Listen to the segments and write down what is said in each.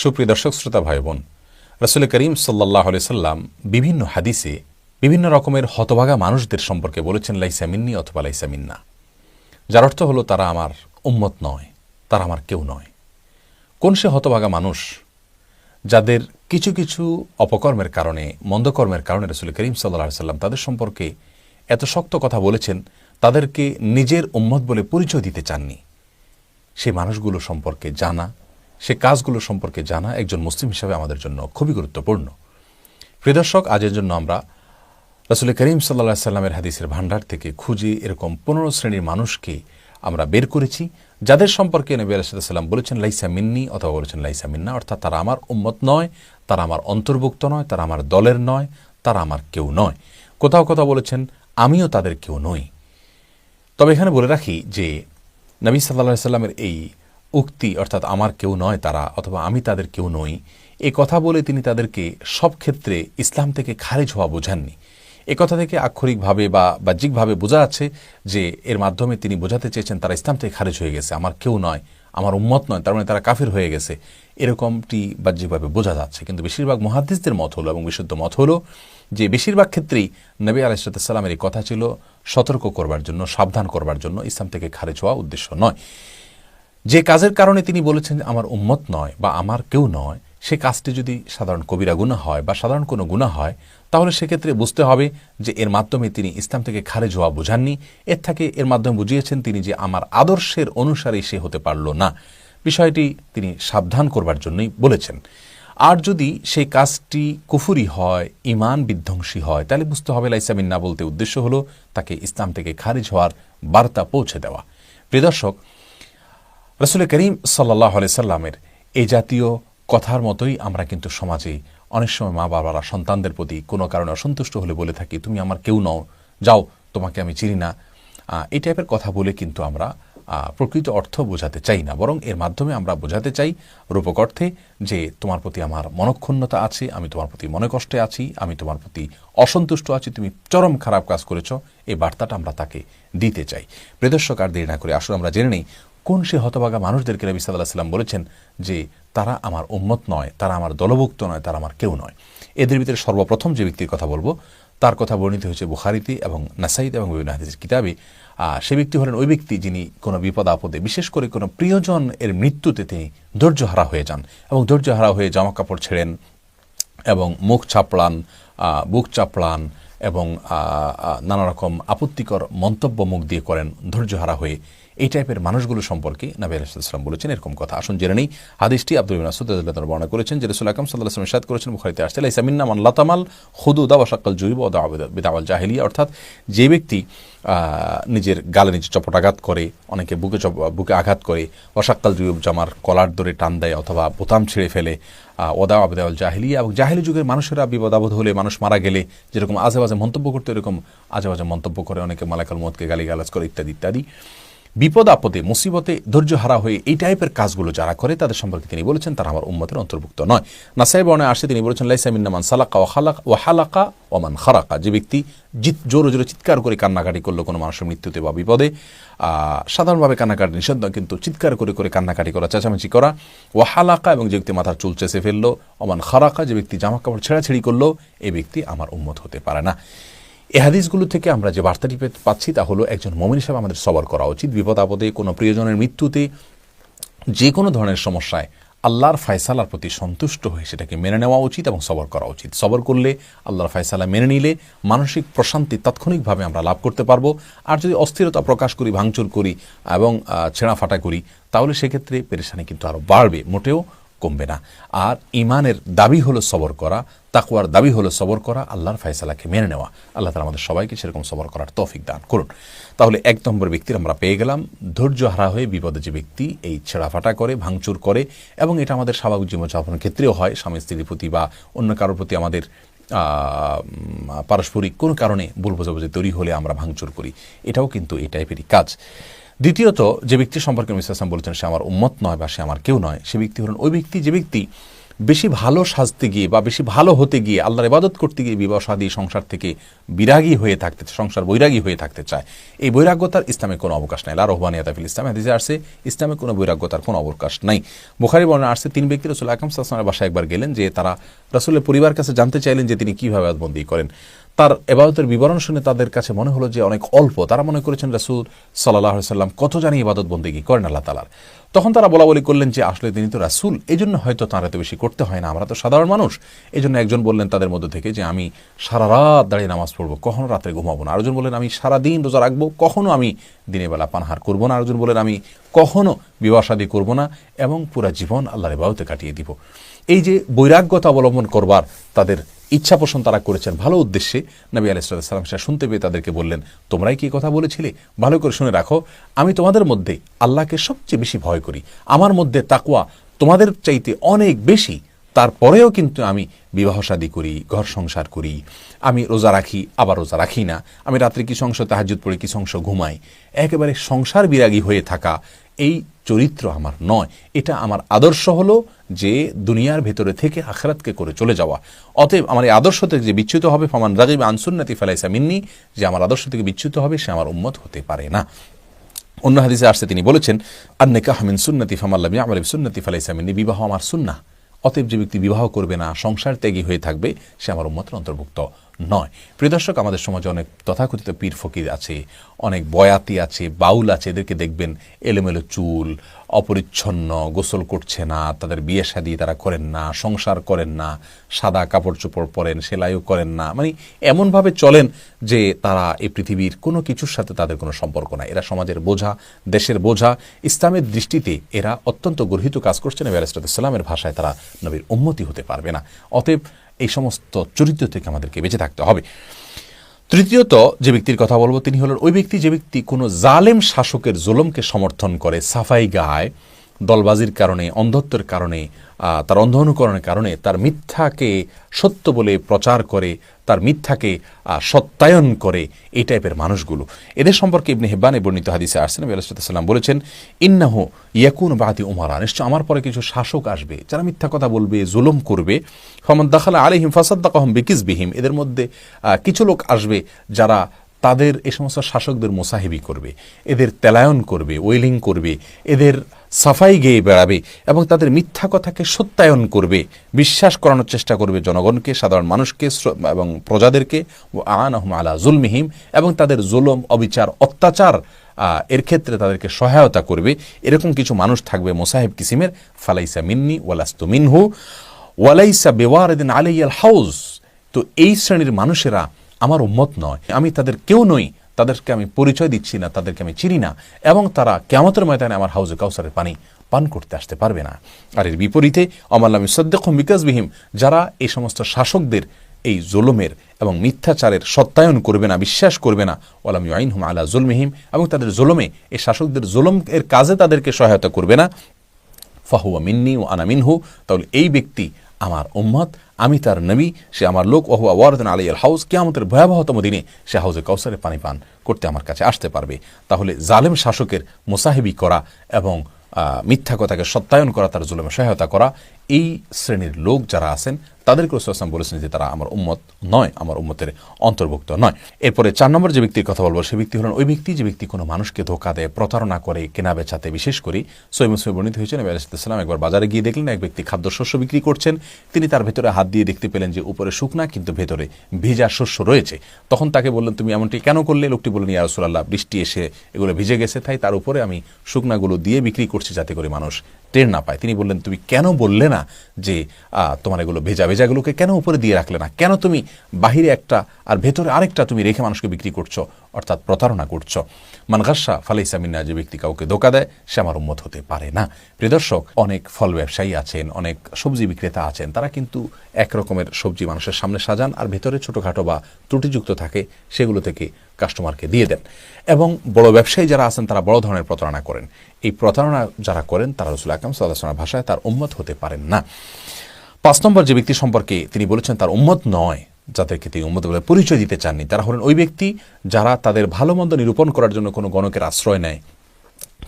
সুপ্রিয় দর্শক শ্রোতা ভাই বোন, রাসূল করিম সাল্লাল্লাহু আলাইহি সাল্লাম বিভিন্ন হাদিসে বিভিন্ন রকমের হতভাগা মানুষদের সম্পর্কে বলেছেন লাইসা মিন্নি অথবা লাইসা মিন্না, যার অর্থ হলো তারা আমার উম্মত নয়, তারা আমার কেউ নয়। কোন সে হতভাগা মানুষ যাদের কিছু কিছু অপকর্মের কারণে, মন্দকর্মের কারণে রাসূল করিম সাল্লাল্লাহু আলাইহি সাল্লাম তাদের সম্পর্কে এত শক্ত কথা বলেছেন, তাদেরকে নিজের উম্মত বলে পরিচয় দিতে চাননি। সেই মানুষগুলো সম্পর্কে জানা, সে কাজগুলো সম্পর্কে জানা একজন মুসলিম হিসাবে আমাদের জন্য খুবই গুরুত্বপূর্ণ। প্রিয় দর্শক, আজের জন্য আমরা রাসূল করিম সাল্লাল্লাহু আলাইহি সাল্লামের হাদিসের ভান্ডার থেকে খুঁজে এরকম 15 শ্রেণীর মানুষকে আমরা বের করেছি, যাদের সম্পর্কে নবী আলাইহিস সালাম বলেছেন লাইসা মিন্নি অথবা বলেছেন লাইসা মিন্না, অর্থাৎ তারা আমার উম্মত নয়, তারা আমার অন্তর্ভুক্ত নয়, তারা আমার দলের নয়, তারা আমার কেউ নয়। কোথাও কোথাও বলেছেন আমিও তাদের কেউ নই। তবে এখানে বলে রাখি যে নবী সাল্লাল্লাহু আলাইহি সাল্লামের এই উক্তি, অর্থাৎ আমার কেউ নয় তারা অথবা আমি তাদের কেউ নই, এ কথা বলে তিনি তাদেরকে সব ক্ষেত্রে ইসলাম থেকে খারিজ হওয়া বোঝাননি। এ কথা থেকে আক্ষরিকভাবে বা বাহ্যিকভাবে বোঝা যাচ্ছে যে এর মাধ্যমে তিনি বোঝাতে চেয়েছেন তারা ইসলাম থেকে খারিজ হয়ে গেছে, আমার কেউ নয়, আমার উম্মত নয়, তার মানে তারা কাফির হয়ে গেছে, এরকমটি বাহ্যিকভাবে বোঝা যাচ্ছে। কিন্তু বেশিরভাগ মুহাদ্দিসদের মত হলো এবং বিশুদ্ধ মত হলো যে বেশিরভাগ ক্ষেত্রেই নবী আলাইহিস সালামের এই কথা ছিল সতর্ক করবার জন্য, সাবধান করবার জন্য, ইসলাম থেকে খারিজ হওয়া উদ্দেশ্য নয়। যে কাজের কারণে তিনি বলেছেন আমার উম্মত নয় বা আমার কেউ নয়, সে কাজটি যদি সাধারণ কবিরা গুনাহ হয় বা সাধারণ কোনো গুনাহ হয়, তাহলে সেক্ষেত্রে বুঝতে হবে যে এর মাধ্যমে তিনি ইসলাম থেকে খারিজ হওয়া বোঝাননি। এর থেকে এর মাধ্যমে বুঝিয়েছেন তিনি যে আমার আদর্শের অনুসারী সে হতে পারল না, বিষয়টি তিনি সাবধান করবার জন্যই বলেছেন। আর যদি সেই কাজটি কুফরি হয়, ঈমান বিধ্বংসী হয়, তাহলে বুঝতে হবে লাইসা মিন্না বলতে উদ্দেশ্য হলো তাকে ইসলাম থেকে খারিজ হওয়ার বার্তা পৌঁছে দেওয়া। প্রিয় দর্শক, রাসূল করিম সাল্লাল্লাহু আলাইহি সাল্লামের এই জাতীয় কথার মতোই আমরা কিন্তু সমাজে অনেক সময় মা বাবারা সন্তানদের প্রতি কোনো কারণে অসন্তুষ্ট হলে বলে থাকি তুমি আমার কেউ নও, যাও, তোমাকে আমি চিনি না। এই টাইপের কথা বলে কিন্তু আমরা প্রকৃত অর্থ বোঝাতে চাই না, বরং এর মাধ্যমে আমরা বোঝাতে চাই রূপক অর্থে যে তোমার প্রতি আমার মনক্ষুণ্ণতা আছে, আমি তোমার প্রতি মনে কষ্টে আছি, আমি তোমার প্রতি অসন্তুষ্ট আছি, তুমি চরম খারাপ কাজ করেছ, এই বার্তাটা আমরা তাকে দিতে চাই। প্রিয় দর্শক, আর দেরি না করে আসলে আমরা জেনে নেই কোন সে হতভাগা মানুষদেরকে নবী সাল্লাল্লাহু আলাইহি সাল্লাম বলেছেন যে তারা আমার উম্মত নয়, তারা আমার দলভুক্ত নয়, তারা আমার কেউ নয়। এদের ভিতরে সর্বপ্রথম যে ব্যক্তির কথা বলবো তার কথা বর্ণিত হয়েছে বুখারীতে এবং নাসাঈতে এবং বিভিন্ন হাদিসের কিতাবে। সে ব্যক্তি হলেন ওই ব্যক্তি যিনি কোনো বিপদ আপদে, বিশেষ করে কোনো প্রিয়জন এর মৃত্যুতে তিনি ধৈর্যহারা হয়ে যান এবং ধৈর্যহারা হয়ে জামা কাপড় ছেড়েন এবং মুখ চাপড়ান, বুক চাপড়ান এবং নানা রকম আপত্তিকর মন্তব্য মুখ দিয়ে করেন ধৈর্যহারা হয়ে। এই টাইপের মানুষগুলো সম্পর্কে নবী আলাইহিস সালাম বলেছেন এরকম কথা। আসুন জেনে নেই হাদিসটি। আব্দুল্লাহ ইবনে মাসউদ রাদিয়াল্লাহু আনহু বর্ণনা করেছেন যে রাসূল আকরাম সাল্লাল্লাহু আলাইহি ওয়াসাল্লাম ইরশাদ করেছেন, বুখারীতে আসছে, লাইসা মিন্না মান লাতামাল হুদুদা ওয়া শাক্কাল জুয়ুব ওয়া দাআ বিদাওয়াল জাহিলিয়া, অর্থাৎ যে ব্যক্তি নিজের গালে নিজে চপটাঘাত করে, অনেকে বুকে আঘাত করে, ওয়া শাক্কাল জুয়ুব জামার কলার ধরে টান দেয় অথবা বোতাম ছিঁড়ে ফেলে, ওয়া দাআ বিদাওয়াল জাহিলিয়া, এবং জাহিলি যুগের মানুষেরা বিপদ আপদ হলে, মানুষ মারা গেলে যেরকম আজে বাজে মন্তব্য করতে, এরকম আজে বাজে মন্তব্য করে, অনেকে মালাকুল মউতকে গালিগালাজ করে ইত্যাদি ইত্যাদি। বিপদ আপদে মুসিবতে ধৈর্যহারা হয়ে এই টাইপের কাজগুলো যারা করে তাদের সম্পর্কে তিনি বলেছেন তারা আমার উম্মতের অন্তর্ভুক্ত নয়। নাসাঈ বর্ণনায় আসে তিনি বলেছেন লাইসা মিন্না মান সালাকা ওয়া হালাকা ওয়া মান খারাকা, যে ব্যক্তি জোরে জোরে চিৎকার করে কান্নাকাটি করলো কোনো মানুষের মৃত্যুতে বা বিপদে, সাধারণভাবে কান্নাকাটি নিষিদ্ধ, কিন্তু চিৎকার করে করে কান্নাকাটি করা, চেঁচামেচি করা, ওয়া হালাকা, এবং যে ব্যক্তি মাথার চুল চেঁচে ফেললো, ওয়া মান খারাকা, যে ব্যক্তি জামা কাপড় ছেঁড়াছেড়ি করলো, এই ব্যক্তি আমার উম্মত হতে পারে না। এই হাদিসগুলো থেকে আমরা যে বার্তাটি পাচ্ছি তা হলো একজন মুমিন হিসেবে আমাদের সবর করা উচিত। বিপদ আপদে, কোনো প্রিয়জনের মৃত্যুতে, যে কোনো ধরনের সমস্যায় আল্লাহর ফয়সালার প্রতি সন্তুষ্ট হয়ে সেটাকে মেনে নেওয়া উচিত এবং সবর করা উচিত। সবর করলে, আল্লাহর ফয়সালা মেনে নিলে মানসিক প্রশান্তি তাৎক্ষণিকভাবে আমরা লাভ করতে পারবো। আর যদি অস্থিরতা প্রকাশ করি, ভাঙচুর করি এবং ছেঁড়াফাটা করি, তাহলে সেক্ষেত্রে পেরেশানি কিন্তু আরও বাড়বে, মোটেও কমবে না। আর ঈমানের দাবি হলো সবর করা, তাকওয়ার দাবি হলো সবর করা, আল্লাহর ফয়সালাকে মেনে নেওয়া। আল্লাহ তাআলা আমাদের সবাইকে সেরকম সবর করার তৌফিক দান করুন। তাহলে এক নম্বর ব্যক্তির আমরা পেয়ে গেলাম, ধৈর্যহারা হয়ে বিপদে যে ব্যক্তি এই ছেঁড়াফাটা করে, ভাঙচুর করে, এবং এটা আমাদের স্বাভাবিক জীবনযাপনের ক্ষেত্রেও হয়, স্বামী স্ত্রীর প্রতি বা অন্য কারোর প্রতি আমাদের পারস্পরিক কোনো কারণে ভুল বোঝাবুঝি তৈরি হলে আমরা ভাঙচুর করি, এটাও কিন্তু এই টাইপেরই কাজ। দ্বিতীয়ত, যে ব্যক্তি সম্পর্কে নবী সাল্লাল্লাহু আলাইহি ওয়াসাল্লাম বলেছেন সে আমার উম্মত নয় বা সে আমার কেউ নয়, সে ব্যক্তি হলেন ওই ব্যক্তি যে ব্যক্তি বেশি ভালো সাজতে গিয়ে বা বেশি ভালো হতে গিয়ে, আল্লাহর ইবাদত করতে গিয়ে বিবাহ শাদী সংসার থেকে বিরাগী হয়ে থাকতে, সংসার বৈরাগী হয়ে থাকতে চায়, এই বৈরাগ্যতার ইসলামে কোনো অবকাশ নাই। লা রহবানিয়াতা ফিল ইসলাম, হাদিসে আসছে ইসলামে কোনো বৈরাগ্যতার কোনো অবকাশ নাই। বুখারী বর্ণনা আসছে 3 ব্যক্তি রাসূল আকরাম সাল্লাল্লাহু আলাইহি ওয়াসাল্লামের বাসায় একবার গেলেন, যে তারা রাসূলের পরিবার কাছে জানতে চাইলেন যে তিনি কিভাবে ইবাদতবন্দি করেন। তার ইবাদতের বিবরণ শুনে তাদের কাছে মনে হলো যে অনেক অল্প। তারা মনে করেছেন রাসূল সাল্লাল্লাহু আলাইহি ওয়াসাল্লাম কত জানি ইবাদত বন্দেগী করেন আল্লাহ তাআলার। তখন তারা বলাবলি করলেন যে আসলে তিনি তো রাসূল, এই জন্য হয়তো তাঁর এত বেশি করতে হয় না, আমরা তো সাধারণ মানুষ। এই জন্য একজন বললেন তাদের মধ্যে থেকে যে আমি সারা রাত দাঁড়িয়ে নামাজ পড়বো, কখনো রাত্রে ঘুমাবো না। আরেকজন বললেন আমি সারাদিন রোজা রাখবো, কখনো আমি দিনের বেলা পানাহার করবো না। আরেকজন বললেন আমি কখনো বিবাহ শাদী করবো না এবং পুরা জীবন আল্লাহর ইবাদতে কাটিয়ে দিব। এই যে বৈরাগ্যতা অবলম্বন করবার তাদের ইচ্ছা পোষণ তারা করেছেন ভালো উদ্দেশ্যে, নবী আলাইহিস সালাম সেটা শুনতে পেয়ে তাদেরকে বললেন, তোমরাই কি কথা বলেছিলে? ভালো করে শুনে রাখো, আমি তোমাদের মধ্যে আল্লাহকে সবচেয়ে বেশি ভয় করি, আমার মধ্যে তাকওয়া তোমাদের চাইতে অনেক বেশি। তারপরেও কিন্তু আমি বিবাহ শাদী করি, ঘর সংসার করি, আমি রোজা রাখি, আবার রোজা রাখি না, আমি রাত্রে কিছু অংশ তাহাজ্জুদ পড়ি, কিছু অংশ ঘুমাই। একেবারে সংসার বিরাগী হয়ে থাকা এই চরিত্র আমার নয়। এটা আমার আদর্শ হলো যে দুনিয়ার ভেতরে থেকে আখিরাতকে করে চলে যাওয়া। অতএব আমার এই আদর্শ থেকে যে বিচ্যুত হবে, ফামান রাগিবা আন সুন্নতি ফালাইসা মিন্নি, যে আমার আদর্শ থেকে বিচ্যুত হবে সে আমার উম্মত হতে পারে না। অন্য হাদিসে আসছে তিনি বলেছেন, আন-নিকাহু মিন সুন্নতি ফামান লাম ইয়া'মাল বিসুন্নতি ফালাইসা মিন্নি, বিবাহ আমার সুন্নাহ, অতএব যে ব্যক্তি বিবাহ করবে না, সংসার ত্যাগী হয়ে থাকবে, সে আমার উম্মতের অন্তর্ভুক্ত নয়। প্রিয় দর্শক, আমাদের সমাজে অনেক তথাকথিত পীর ফকির আছে, অনেক বয়াতি আছে, বাউল আছে, এদেরকে দেখবেন এলোমেলো চুল, অপরিচ্ছন্ন, গোসল করছে না, তাদের বিয়ে শাদী তারা করেন না, সংসার করেন না, সাদা কাপড় চোপড় পরেন, সেলাইও করেন না, মানে এমনভাবে চলেন যে তারা এই পৃথিবীর কোনো কিছুর সাথে তাদের কোনো সম্পর্ক নাই। এরা সমাজের বোঝা, দেশের বোঝা। ইসলামের দৃষ্টিতে এরা অত্যন্ত গর্হিত কাজ করছেন। নবী আলাইহিস সালামের ভাষায় তারা নবীর উম্মতি হতে পারবে না। অতএব এই সমস্ত চরিত্র থেকে আমাদেরকে বেঁচে থাকতে হবে। তৃতীয়ত যে ব্যক্তির কথা বলবো তিনি হলেন ওই ব্যক্তি যে ব্যক্তি কোনো জালেম শাসকের জুলুমকে সমর্থন করে, সাফাই গায়, দলবাজির কারণে, অন্ধত্বের কারণে, তার অন্ধ অনুকরণের কারণে তার মিথ্যাকে সত্য বলে প্রচার করে, তার মিথ্যাকে সত্যায়ন করে, এই টাইপের মানুষগুলো। এদের সম্পর্কে ইবনে হিব্বানে বর্ণিত হাদিসে আসছে, নবী আলাইহিস সালাম বলেছেন, ইন্নাহু ইয়াকুনু বাদি উমারা, নিশ্চয় আমার পরে কিছু শাসক আসবে যারা মিথ্যা কথা বলবে, জুলুম করবে। ফামান দাখালা আলাইহিম ফাসাদ্দাকাহুম বিকিজবিহিম, এদের মধ্যে কিছু লোক আসবে যারা তাদের এই সমস্ত শাসকদের মোসাহিবি করবে, এদের তেলায়ন করবে, ওয়েলিং করবে, এদের সাফাই গেয়ে বেড়াবে এবং তাদের মিথ্যা কথাকে সত্যায়ন করবে, বিশ্বাস করানোর চেষ্টা করবে জনগণকে, সাধারণ মানুষকে এবং প্রজাদেরকে। আনাহুম আলা জুলমিহিম, এবং তাদের জুলুম, অবিচার, অত্যাচার এর ক্ষেত্রে তাদেরকে সহায়তা করবে। এরকম কিছু মানুষ থাকবে মোসাহিব কিসিমের। ফালাইসা মিন্নি ওয়ালাস্তু মিনহু ওয়ালাইসা বিওয়ারিদিন আলাইয়াল হাউজ, তো এই শ্রেণীর মানুষেরা আমার উম্মত নয়, আমি তাদের কেউ নই, তাদেরকে আমি পরিচয় দিচ্ছি না, তাদেরকে আমি চিনি না, এবং তারা কিয়ামতের ময়দানে আমার হাউজে কাউসারের পানি পান করতে আসতে পারবে না। আর এর বিপরীতে আমাল্লাম ইউসাদ্দিকুহুম বিকাজবিহিম, যারা এই সমস্ত শাসকদের এই জুলুমের এবং মিথ্যাচারের সত্যায়ন করবে না, বিশ্বাস করবে না, ওয়ালাম ইউআইনহুম আলা জুলমিহিম, এবং তাদের জুলুমে, এই শাসকদের জুলুম এর কাজে তাদেরকে সহায়তা করবে না, ফাহুয়া মিন্নি ও আনা মিনহু, তাহলে এই ব্যক্তি আমার উম্মত, আমি তার নবী, সে আমার লোক। ওহুয়া ওয়ারিদুন আলাইয়াল হাউজ, কিয়ামতের ভয়াবহতম দিনে সে হাউজে কাউসারে পানি পান করতে আমার কাছে আসতে পারবে। তাহলে জালেম শাসকের মোসাহিবি করা এবং মিথ্যা কথাকে সত্যায়ন করা, তার জুলুমে সহায়তা করা, এই শ্রেণীর লোক যারা আছেন তাদেরকে রাসূল সাল্লাল্লাহু আলাইহি ওয়াসাল্লাম বলেছেন যে তারা আমার উম্মত নয়, আমার উম্মতের অন্তর্ভুক্ত নয়। এরপরে 4 নম্বর যে ব্যক্তির কথা বলবো সে ব্যক্তি হলেন ওই ব্যক্তি যে ব্যক্তি কোনো মানুষকে ধোঁকা দেয়, প্রতারণা করে, কেনা বেচাতে, বিশেষ করে সহিহ মুসলিমে বর্ণিত হয়েছে, নবী আলাইহিস সালাম একবার বাজারে গিয়ে দেখলেন এক ব্যক্তি খাদ্যশস্য বিক্রি করছেন। তিনি তার ভেতরে হাত দিয়ে দেখতে পেলেন যে উপরে শুকনা কিন্তু ভেতরে ভেজা শস্য রয়েছে। তখন তাকে বললেন, তুমি এমনটি কেন করলে? লোকটি বললেন, ইয়া রাসূলুল্লাহ, বৃষ্টি এসে এগুলো ভিজে গেছে, তাই তার উপরে আমি শুকনাগুলো দিয়ে বিক্রি করছি যাতে করে মানুষ টের না পায়। তিনি বললেন, তুমি কেন বললে না যে তোমার এগুলো ভেজা ভেজাগুলোকে কেন উপরে দিয়ে রাখলে না? কেন তুমি বাহিরে একটা আর ভেতরে আরেকটা তুমি রেখে মানুষকে বিক্রি করছো, অর্থাৎ প্রতারণা করছো? মান গাশা ফালাইসা মিন্না, যে ব্যক্তি কাউকে ধোঁকা দেয় সে আমার উম্মত হতে পারে না। প্রিয় দর্শক, অনেক ফল ব্যবসায়ী আছেন, অনেক সবজি বিক্রেতা আছেন, তারা কিন্তু এক রকমের সবজি মানুষের সামনে সাজান আর ভেতরে ছোটোখাটো বা ত্রুটিযুক্ত থাকে, সেগুলো থেকে কাস্টমারকে দিয়ে দেন। এবং বড় ব্যবসায়ী যারা আছেন তারা বড় ধরনের প্রতারণা করেন। এই প্রতারণা যারা করেন তারা রাসূল আকরাম সাল্লাল্লাহু আলাইহি ওয়াসাল্লামের ভাষায় তার উম্মত হতে পারেন না। 5 নম্বর যে ব্যক্তি সম্পর্কে তিনি বলেছেন তার উম্মত নয়, যাদেরকে তিনি উম্মত বলে পরিচয় দিতে চাননি, তারা হলেন ওই ব্যক্তি যারা তাদের ভালো মন্দ নিরূপণ করার জন্য কোনো গণকের আশ্রয় নেয়,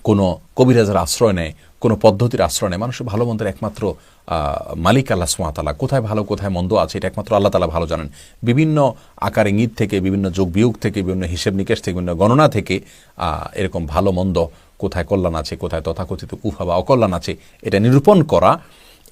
কোনো কবিরাজের আশ্রয় নেয়, কোনো পদ্ধতির আশ্রয় নেয়। মানুষের ভালো মন্দের একমাত্র মালিক আল্লাহ সুবহানাহু ওয়া তাআলা। কোথায় ভালো কোথায় মন্দ আছে এটা একমাত্র আল্লাহ তাআলা ভালো জানেন। বিভিন্ন আকার ইঙ্গিত থেকে, বিভিন্ন যোগ বিয়োগ থেকে, বিভিন্ন হিসেব নিকেশ থেকে, বিভিন্ন গণনা থেকে এরকম ভালো মন্দ, কোথায় কল্যাণ আছে, কোথায় তথাকথিত কুফা বা অকল্যাণ আছে, এটা নিরূপণ করা,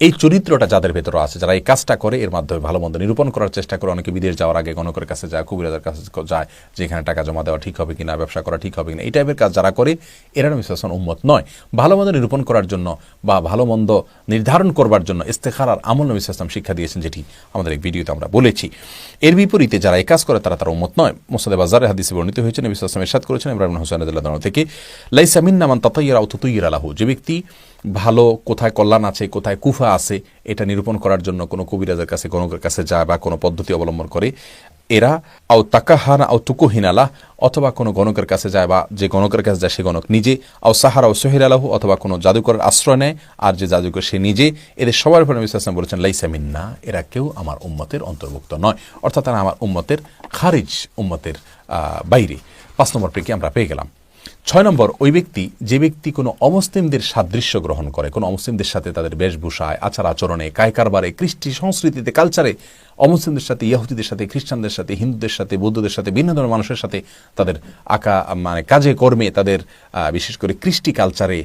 এই চরিত্রটা যাদের ভেতরে আছে, যারা এই কাজটা করে, এর মাধ্যমে ভালো মন্দ নিরূপণ করার চেষ্টা করে। অনেকে বিদেশ যাওয়ার আগে গণকের কাছে যায়, কবিরাজের কাছে যায়, যে এখানে টাকা জমা দেওয়া ঠিক হবে কিনা, ব্যবসা করা ঠিক হবে কিনা, এই টাইপের কাজ যারা করে, এরা নবী সাল্লাল্লাহু আলাইহি ওয়াসাল্লাম উম্মত নয়। ভালো মন্দ নিরূপণ করার জন্য বা ভালো মন্দ নির্ধারণ করবার জন্য ইস্তেখারার আমল নবী সাল্লাল্লাহু আলাইহি ওয়াসাল্লাম শিক্ষা দিয়েছেন, যেটি আমাদের এই ভিডিওতে আমরা বলেছি। এর বিপরীতে যারা এই কাজ করে তারা উম্মত নয়। মুসনাদে বাজ্জারের হাদিসে বর্ণিত হয়েছে, নবী সাল্লাল্লাহু আলাইহি ওয়াসাল্লাম ইরশাদ করেছেন ইমরান ইবনে হুসাইন রাদিয়াল্লাহু আনহু থেকে, লাইসা মিন্না মান তাতায়্যারা আও তুতায়্যারা লাহু, যে ব্যক্তি ভালো কোথায় কল্যাণ আছে, কোথায় কুফা আছে, এটা নিরূপণ করার জন্য কোনো কবিরাজের কাছে, গণকের কাছে যায় বা কোনো পদ্ধতি অবলম্বন করে, এরা আও তাকাহানা আও তুকুহিনালাহ, অথবা কোনো গণকের কাছে যায় বা যে গণকের কাছে যায় সে গণক নিজে, আও সাহারা ও সোহেরালাহু, অথবা কোনো জাদুকরের আশ্রয় নেয় আর যে জাদুকর সে নিজে, এদের সবার উপর নবী সাল্লাল্লাহু আলাইহি ওয়াসাল্লাম বলেছেন লাইসা মিন্না, এরা কেউ আমার উম্মতের অন্তর্ভুক্ত নয়, অর্থাৎ তারা আমার উম্মতের খারিজ, উম্মতের বাইরে। 5 নম্বর পেকে আমরা পেয়ে গেলাম। 6 নম্বর, ওই ব্যক্তি, যে ব্যক্তি কোনো অমুসলিমদের সাদৃশ্য গ্রহণ করে, কোনো অমুসলিমদের সাথে তাদের বেশভূষায়, আচার আচরণে, কারবারে, কৃষ্টি সংস্কৃতিতে, কালচারে অমুসলিমদের সাথে, ইহুদিদের সাথে, খ্রিস্টানদের সাথে, হিন্দুদের সাথে, বৌদ্ধদের সাথে, ভিন্ন ধরনের মানুষের সাথে তাদের কাজে কর্মে, তাদের বিশেষ করে কৃষ্টি কালচারে,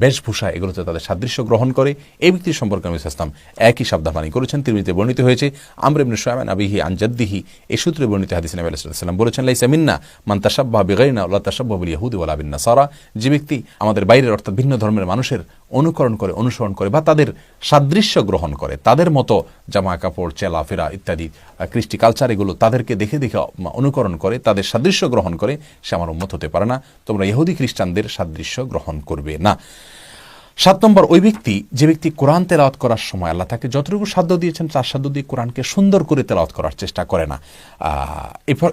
বেশভূষা, এগুলোতে তাদের সাদৃশ্য গ্রহণ করে, এই ব্যক্তির সম্পর্কে নবী সাল্লাল্লাহু আলাইহি ওয়াসাল্লাম একই সাবধানবাণী করেছেন। তিরমিজিতে বর্ণিত হয়েছে, আমর ইবনে শুআয়ব আন আবিহি আন জাদ্দিহি, এই সূত্রে বর্ণিত হাদিসে নবী সাল্লাল্লাহু আলাইহি ওয়াসাল্লাম বলেছেন, লাইসা মিন্না মান তাশাব্বাহা বিগাইরিনা ওয়া লা তাশাব্বাহু বিল ইয়াহুদি ওয়ালা বিন নাসারা, যে ব্যক্তি আমাদের বাইরের অর্থাৎ ভিন্ন ধর্মের মানুষের অনুকরণ করে, অনুসরণ করে বা তাদের সাদৃশ্য গ্রহণ করে, তাদের মতো জামা কাপড়, চলাফেরা ইত্যাদি কৃষ্টি কালচার, এগুলো তাদেরকে দেখে দেখে অনুকরণ করে, তাদের সাদৃশ্য গ্রহণ করে, সে আমার উম্মত হতে পারে না। তোমরা ইহুদি খ্রিস্টানদের সাদৃশ্য গ্রহণ করবে না। 7 নম্বর, ওই ব্যক্তি, যে ব্যক্তি কোরআন তেলাওয়াত করার সময় আল্লাহ তাকে যতটুকু সাধ্য দিয়েছেন তার সাধ্য দিয়ে কোরআনকে সুন্দর করে তেলাওয়াত করার চেষ্টা করে না।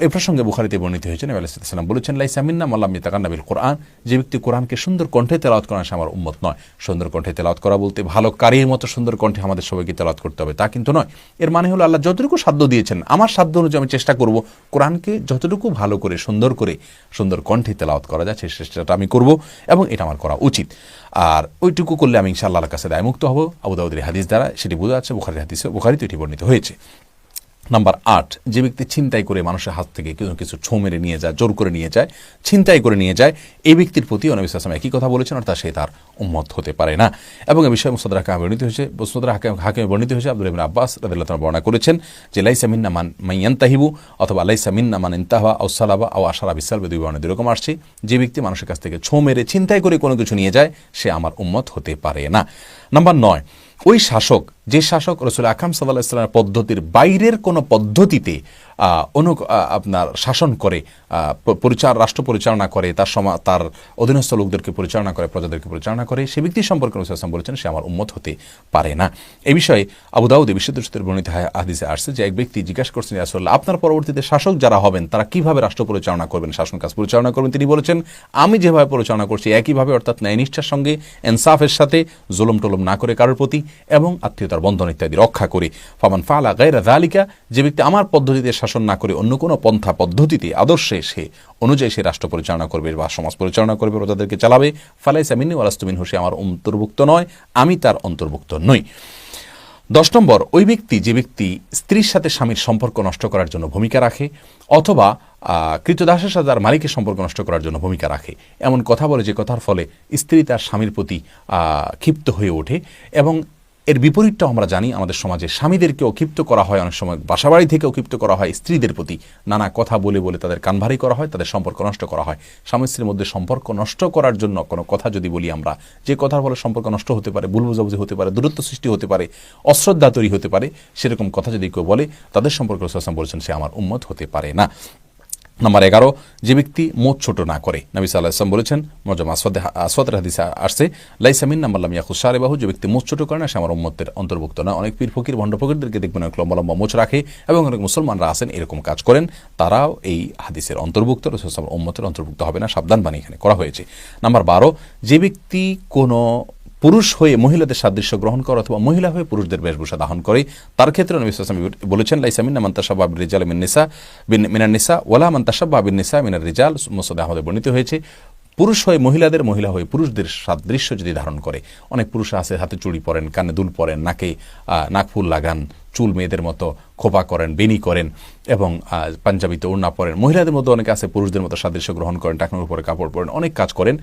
এ প্রসঙ্গে বুখারীতে বর্ণিত হয়েছে, নবী সাল্লাল্লাহু আলাইহি ওয়াসাল্লাম বলেছেন, লাইসা মিন্না মান লাম ইয়াতাগান্না বিল কোরআন, যে ব্যক্তি কোরআনকে সুন্দর কণ্ঠে তেলাওয়াত করে না, সে আমার উম্মত নয়। সুন্দর কণ্ঠে তেলাওয়াত করা বলতে ভালো কারির মতো সুন্দর কণ্ঠে আমাদের সবাইকে তেলাওয়াত করতে হবে তা কিন্তু নয়। এর মানে হলো আল্লাহ যতটুকু সাধ্য দিয়েছেন, আমার সাধ্য অনুযায়ী আমি চেষ্টা করব কোরআনকে যতটুকু ভালো করে সুন্দর কণ্ঠে তেলাওয়াত করা যায় সেই চেষ্টাটা আমি করব, এবং এটা আমার করা উচিত। আর ওইটুকু করলে আমি ইনশাআল্লাহ আল্লাহর কাছে দায়মুক্ত হব। আবু দাউদের হাদিস দ্বারা সেটি বোঝা যাচ্ছে, বুখারীতে এটি বর্ণিত হয়েছে। নাম্বার 8, যে ব্যক্তি ছিনতাই করে মানুষের হাত থেকে কিছু ছোঁ মেরে নিয়ে যায়, জোর করে নিয়ে যায়, ছিনতাই করে নিয়ে যায়, এই ব্যক্তির প্রতি নবী সাল্লাল্লাহু আলাইহি ওয়াসাল্লাম একই কথা বলেছেন, অর্থাৎ সে তার উম্মত হতে পারে না। এবং এই বিষয়ে মুসনাদ হাকিমে বর্ণিত হয়েছে, আব্দুল্লাহ ইবনে আব্বাস রাদিয়াল্লাহু তাআলা বর্ণনা করেছেন যে লাইসা মিন্না মান ইয়ানতাহিবু, অথবা লাইসা মিন্না মান ইনতাহা আও সালাবা আও আশারা বিসালবে, দুই বর্ণে এরকম আসছে, যে ব্যক্তি মানুষের কাছ থেকে ছোঁ মেরে ছিনতাই করে কোনো কিছু নিয়ে যায়, সে আমার উম্মত হতে পারে না। নাম্বার 9, ওই শাসক, যে শাসক রাসূল আকরাম সাল্লাল্লাহু আলাইহি ওয়াসাল্লামের পদ্ধতির বাইরের কোনো পদ্ধতিতে আপনার শাসন করে, রাষ্ট্র পরিচালনা করে, তার অধীনস্থ লোকদেরকে পরিচালনা করে, প্রজাদেরকে পরিচালনা করে, সে ব্যক্তির সম্পর্কে রাসূল সাল্লাল্লাহু আলাইহি ওয়াসাল্লাম বলেছেন সে আমার উম্মত হতে পারে না। এই বিষয়ে আবু দাউদ বিশুদ্ধ সূত্রে বর্ণিত হাদিসে আসছে যে এক ব্যক্তি জিজ্ঞাসা করছেন, ইয়া রাসূলুল্লাহ, আপনার পরবর্তীতে শাসক যারা হবেন তারা কিভাবে রাষ্ট্র পরিচালনা করবেন, শাসন কাজ পরিচালনা করবেন? তিনি বলেছেন, আমি যেভাবে পরিচালনা করছি একইভাবে, অর্থাৎ ন্যায়নিষ্ঠার সঙ্গে, ইনসাফের সাথে, জুলুম টুলুম না করে কারোর প্রতি, এবং আত্মীয়তার বন্ধন ইত্যাদি রক্ষা করে। ফামান ফাআলা গায়রা যালিকা, যে ব্যক্তি আমার পদ্ধতিতে শাসন না করে অন্য কোনো পন্থা পদ্ধতিতে, আদর্শে সে অনুযায়ী সে রাষ্ট্র পরিচালনা করবে বা সমাজ পরিচালনা করবে, প্রজাদেরকে চালাবে, ফালাইসা মিন্নি ওয়া লাস্তু মিনহু, সে আমার অন্তর্ভুক্ত নয়, আমি তার অন্তর্ভুক্ত নই। 10 নম্বর, ওই ব্যক্তি, যে ব্যক্তি স্ত্রীর সাথে স্বামীর সম্পর্ক নষ্ট করার জন্য ভূমিকা রাখে, অথবা কৃতদাসের সাথে তার মালিকের সম্পর্ক নষ্ট করার জন্য ভূমিকা রাখে, এমন কথা বলে যে কথার ফলে স্ত্রী তার স্বামীর প্রতি ক্ষিপ্ত হয়ে ওঠে। এবং এর বিপরীতটাও আমরা জানি, আমাদের সমাজে স্বামীদেরকেও ক্ষিপ্ত করা হয়, অনেক সময় বাসাবাড়ি থেকেও ক্ষিপ্ত করা হয় স্ত্রীদের প্রতি, নানা কথা বলে বলে তাদের কানভারি করা হয়, তাদের সম্পর্ক নষ্ট করা হয়। স্বামী স্ত্রীর মধ্যে সম্পর্ক নষ্ট করার জন্য কোনো কথা যদি বলি আমরা, যে কথার ফলে সম্পর্ক নষ্ট হতে পারে, ভুল বোঝাবুঝি হতে পারে, দূরত্ব সৃষ্টি হতে পারে, অশ্রদ্ধা তৈরি হতে পারে, সেরকম কথা যদি কেউ বলে, তাদের সম্পর্কে রাসূল সাল্লাল্লাহু আলাইহি ওয়াসাল্লাম বলেছেন সে আমার উম্মত হতে পারে না। নাম্বার 11, যে ব্যক্তি মুখ ছোট না করে, নবী সাল্লাল্লাহু আলাইহি ওয়াসাল্লাম বলেছেন, মুজাম আসওয়াদের হাদিসে আসছে, লাইসা মিন্না মান লাম ইয়াখুস শারিবাহু, যে ব্যক্তি মুখ ছোট করে না সে আমার উম্মতের অন্তর্ভুক্ত না। অনেক পীর ফকির ভণ্ড ফকিরদেরকে দেখবেন অনেক লম্বা লম্বা মুখ রাখে, এবং অনেক মুসলমানরা আছেন এরকম কাজ করেন, তারাও এই হাদিসের অন্তর্ভুক্ত, রাসূল সাল্লাল্লাহু আলাইহি ওয়াসাল্লাম উম্মতের অন্তর্ভুক্ত হবে না, সাবধান বাণী এখানে করা হয়েছে। নাম্বার 12, যে ব্যক্তি কোনো পুরুষ হয়ে মহিলাদের সাদৃশ্য গ্রহণ করে, অথবা মহিলা হয়ে পুরুষদের বেশভূষা ধারণ করে, তার ক্ষেত্রে নবী সাল্লাল্লাহু আলাইহি ওয়াসাল্লাম বলেছেন, লাইসা মিন্না মান তাশাব্বাহা বির-রিজালি মিনান নিসা ওয়ালা মান তাশাব্বাহা বিন-নিসা মিনার রিজাল, মুসনাদে আহমদে বর্ণিত হয়েছে। পুরুষ হয়ে মহিলাদের, মহিলা হয়ে পুরুষদের সাদৃশ্য যদি ধারণ করে, অনেক পুরুষ আছে হাতে চুড়ি পরেন, কানে দুল পরেন, নাকে নাকফুল লাগান, চুল মেয়েদের মতো খোপা করেন, বেনি করেন এবং পাঞ্জাবিতে ওড়না পরেন। মহিলাদের মধ্যে অনেকে আছে পুরুষদের মতো সাদৃশ্য গ্রহণ করেন, টাকনোর উপরে কাপড় পরেন, অনেক কাজ করেন।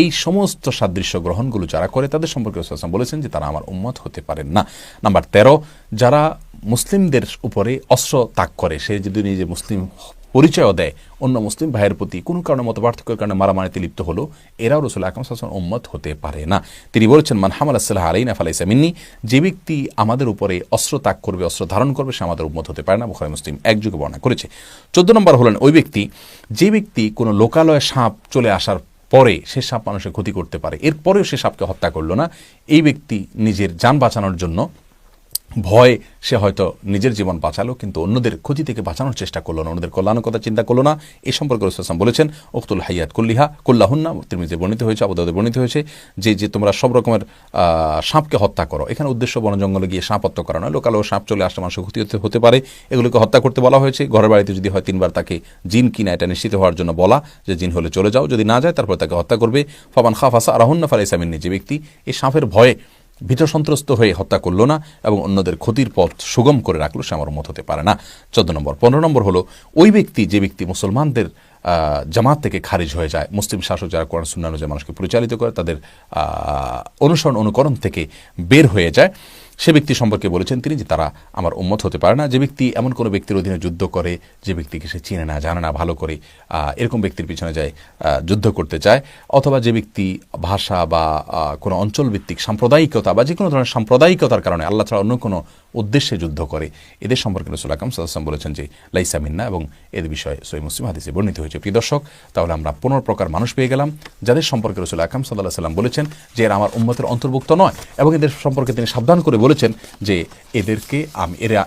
এই সমস্ত সাদৃশ্য গ্রহণগুলো যারা করে তাদের সম্পর্কে রাসূল সাল্লাল্লাহু আলাইহি ওয়াসাল্লাম বলেছেন যে তারা আমার উম্মত হতে পারেন না। নাম্বার 13, যারা মুসলিমদের উপরে অস্ত্র তাক করে, সে যদি নিজে মুসলিম পরিচয়ও দেয়, অন্য মুসলিম ভাইয়ের প্রতি কোনো কারণে মত পার্থক্যের কারণে মারামারিতে লিপ্ত হলো, এরাও রাসূল আকরাম সাল্লাল্লাহু আলাইহি ওয়াসাল্লাম উম্মত হতে পারে না। তিনি বলেছেন, মান হামালা সালাহ আলাইনা ফালাইসা মিন্নি, যে ব্যক্তি আমাদের উপরে অস্ত্র তাক করবে, অস্ত্র ধারণ করবে, সে আমাদের উম্মত হতে পারে না। বুখারী মুসলিম একযোগে বর্ণনা করেছে। 14 নম্বর হলেন ওই ব্যক্তি, যে ব্যক্তি কোনো লোকালয়ে সাপ চলে আসার পরে সে সাপ মানুষের ক্ষতি করতে পারে, এরপরেও সে সাপকে হত্যা করলো না। এই ব্যক্তি নিজের জান বাঁচানোর জন্য ভয় সে হয়তো নিজের জীবন বাঁচালো, কিন্তু অন্যদের ক্ষতি থেকে বাঁচানোর চেষ্টা করলো না, অন্যদের কল্যাণের কথা চিন্তা করলো না। এই সম্পর্কে রাসূল সাল্লাল্লাহু আলাইহি ওয়াসাল্লাম বলেছেন, উকতুল হাইয়াত কুল্লাহুন্না, তিরমিজিতে বর্ণিত হয়েছে, আবু দাউদে বর্ণিত হয়েছে, যে তোমরা সব রকমের সাপকে হত্যা করো। এখানে উদ্দেশ্য বন জঙ্গলে গিয়ে সাপ হত্যা করা নয়, লোকালয় সাপ চলে আসলে মানুষের ক্ষতি হতে পারে, এগুলোকে হত্যা করতে বলা হয়েছে। ঘরের বাড়িতে যদি হয় 3 বার তাকে জিন কিনা এটা নিশ্চিত হওয়ার জন্য বলা, যে জিন হলে চলে যাও, যদি না যায় তারপর তাকে হত্যা করবে। ফামান খাফাসা আরাহুন্না ফালাইসা মিন্নি, যে ব্যক্তি এই সাপের ভয়ে ভীত সন্ত্রস্ত হয়ে হত্যা করলো না এবং অন্যদের ক্ষতির পথ সুগম করে রাখলো, সে আমার উম্মত হতে পারে না। 14 নম্বর। 15 নম্বর হলো ওই ব্যক্তি, যে ব্যক্তি মুসলমানদের জামাত থেকে খারিজ হয়ে যায়, মুসলিম শাসক যারা কোরআন সুন্নাহ অনুযায়ী মানুষকে পরিচালিত করে তাদের অনুসরণ অনুকরণ থেকে বের হয়ে যায়, সে ব্যক্তি সম্পর্কে বলেছেন তিনি যে তারা আমার উম্মত হতে পারে না। যে ব্যক্তি এমন কোনো ব্যক্তির অধীনে যুদ্ধ করে, যে ব্যক্তিকে সে চিনে না, জানে না ভালো করে, এরকম ব্যক্তির পিছনে যায় যুদ্ধ করতে চায়, অথবা যে ব্যক্তি ভাষা বা কোনো অঞ্চলভিত্তিক সাম্প্রদায়িকতা বা যে কোনো ধরনের সাম্প্রদায়িকতার কারণে আল্লাহ ছাড়া অন্য কোনো উদ্দেশ্যে যুদ্ধ করে, এদের সম্পর্কে রাসূল আকরাম সাল্লাল্লাহু আলাইহি ওয়াসাল্লাম বলেছেন যে লাইসা মিন্না, এবং এদের বিষয়ে সহিহ মুসলিম হাদিসে বর্ণিত হয়েছে। প্রিয় দর্শক, তাহলে আমরা 15 প্রকার মানুষ পেয়ে গেলাম যাদের সম্পর্কে রাসূল আকরাম সাল্লাল্লাহু আলাইহি ওয়াসাল্লাম বলেছেন যে এরা আমার উম্মতের অন্তর্ভুক্ত নয়, এবং এদের সম্পর্কে তিনি সাবধান করে বলেছেন যে এদেরকে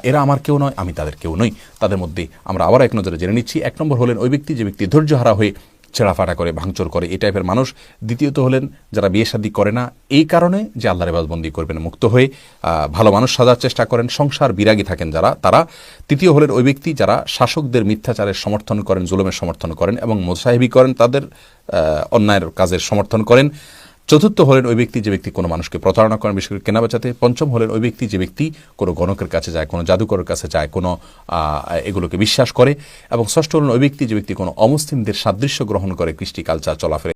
এরা আমার কেউ নয়, আমি তাদের কেউ নই। তাদের মধ্যে আমরা আবার এক নজরে জেনে নিচ্ছি। 1 নম্বর হলেন ওই ব্যক্তি, যে ব্যক্তি ধৈর্যহারা হয়ে ছেঁড়াফাটা করে, ভাঙচুর করে, এই টাইপের মানুষ। দ্বিতীয়ত হলেন যারা বিয়ে শাদী করে না এই কারণে যে আল্লাহর ইবাদতবন্দি করবেন মুক্ত হয়ে ভালো মানুষ সাজার চেষ্টা করেন, সংসার বিরাগী থাকেন যারা, তারা। তৃতীয় হলেন ওই ব্যক্তি যারা শাসকদের মিথ্যাচারের সমর্থন করেন, জুলুমের সমর্থন করেন এবং মুসাহিবি করেন, তাদের অন্যায়ের কাজের সমর্থন করেন। চতুর্থ হলেন ওই ব্যক্তি, যে ব্যক্তি কোনো মানুষকে প্রতারণা করেন, বিশেষ করে কেনা বেচাতে। পঞ্চম হলেন ওই ব্যক্তি, যে ব্যক্তি কোনো গণকের কাছে যায়, কোনো জাদুকরের কাছে যায়, কোনো এগুলোকে বিশ্বাস করে। এবং ষষ্ঠ হলেন ওই ব্যক্তি, যে ব্যক্তি কোনো অমুসলিমদের সাদৃশ্য গ্রহণ করে, কৃষ্টি কালচার চলাফেরা